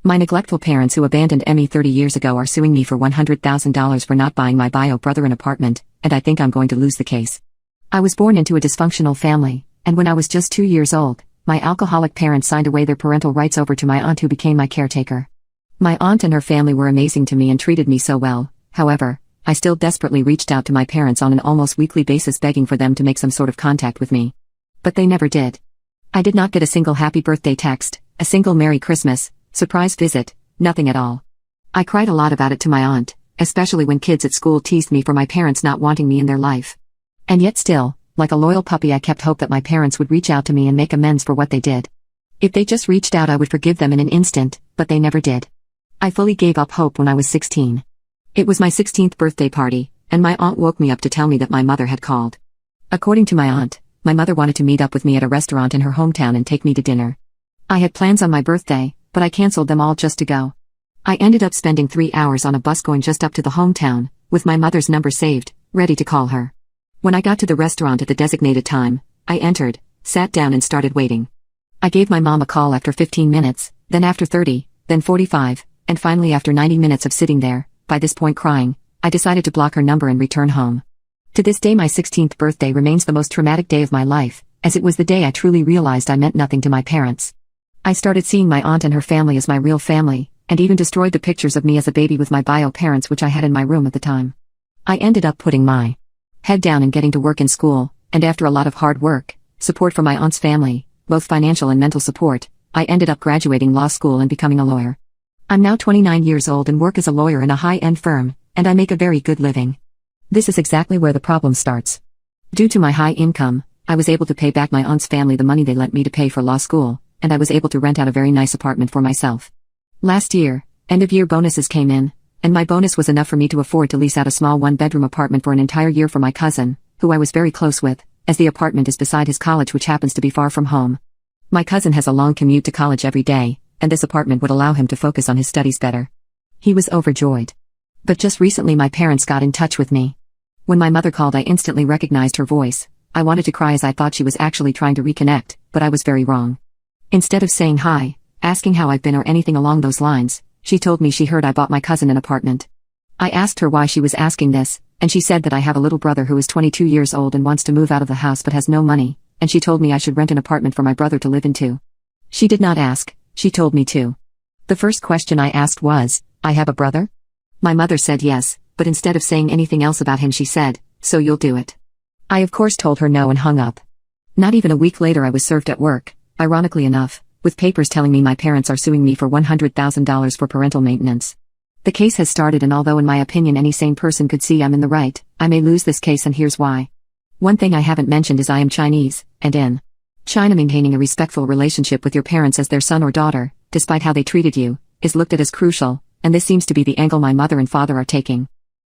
My neglectful parents who abandoned me 30 years ago are suing me for $100,000 for not buying my bio brother an apartment, and I think I'm going to lose the case. I was born into a dysfunctional family, and when I was just 2 years old, my alcoholic parents signed away their parental rights over to my aunt who became my caretaker. My aunt and her family were amazing to me and treated me so well. However, I still desperately reached out to my parents on an almost weekly basis begging for them to make some sort of contact with me. But they never did. I did not get a single happy birthday text, a single Merry Christmas, surprise visit, nothing at all. I cried a lot about it to my aunt, especially when kids at school teased me for my parents not wanting me in their life. And yet still, like a loyal puppy, I kept hope that my parents would reach out to me and make amends for what they did. If they just reached out, I would forgive them in an instant, but they never did. I fully gave up hope when I was 16. It was my 16th birthday party, and my aunt woke me up to tell me that my mother had called. According to my aunt, my mother wanted to meet up with me at a restaurant in her hometown and take me to dinner. I had plans on my birthday, but I canceled them all just to go. I ended up spending 3 hours on a bus going just up to the hometown, with my mother's number saved, ready to call her. When I got to the restaurant at the designated time, I entered, sat down and started waiting. I gave my mom a call after 15 minutes, then after 30, then 45, and finally after 90 minutes of sitting there, by this point crying, I decided to block her number and return home. To this day my 16th birthday remains the most traumatic day of my life, as it was the day I truly realized I meant nothing to my parents. I started seeing my aunt and her family as my real family, and even destroyed the pictures of me as a baby with my bio parents which I had in my room at the time. I ended up putting my head down and getting to work in school, and after a lot of hard work, support from my aunt's family, both financial and mental support, I ended up graduating law school and becoming a lawyer. I'm now 29 years old and work as a lawyer in a high-end firm, and I make a very good living. This is exactly where the problem starts. Due to my high income, I was able to pay back my aunt's family the money they lent me to pay for law school, and I was able to rent out a very nice apartment for myself. Last year, end-of-year bonuses came in, and my bonus was enough for me to afford to lease out a small one-bedroom apartment for an entire year for my cousin, who I was very close with, as the apartment is beside his college which happens to be far from home. My cousin has a long commute to college every day, and this apartment would allow him to focus on his studies better. He was overjoyed. But just recently my parents got in touch with me. When my mother called I instantly recognized her voice. I wanted to cry as I thought she was actually trying to reconnect, but I was very wrong. Instead of saying hi, asking how I've been or anything along those lines, she told me she heard I bought my cousin an apartment. I asked her why she was asking this, and she said that I have a little brother who is 22 years old and wants to move out of the house but has no money, and she told me I should rent an apartment for my brother to live in too. She did not ask, she told me to. The first question I asked was, I have a brother? My mother said yes, but instead of saying anything else about him she said, so you'll do it. I of course told her no and hung up. Not even a week later I was served at work, ironically enough, with papers telling me my parents are suing me for $100,000 for parental maintenance. The case has started, and although in my opinion any sane person could see I'm in the right, I may lose this case, and here's why. One thing I haven't mentioned is I am Chinese, and in China maintaining a respectful relationship with your parents as their son or daughter, despite how they treated you, is looked at as crucial, and this seems to be the angle my mother and father are taking.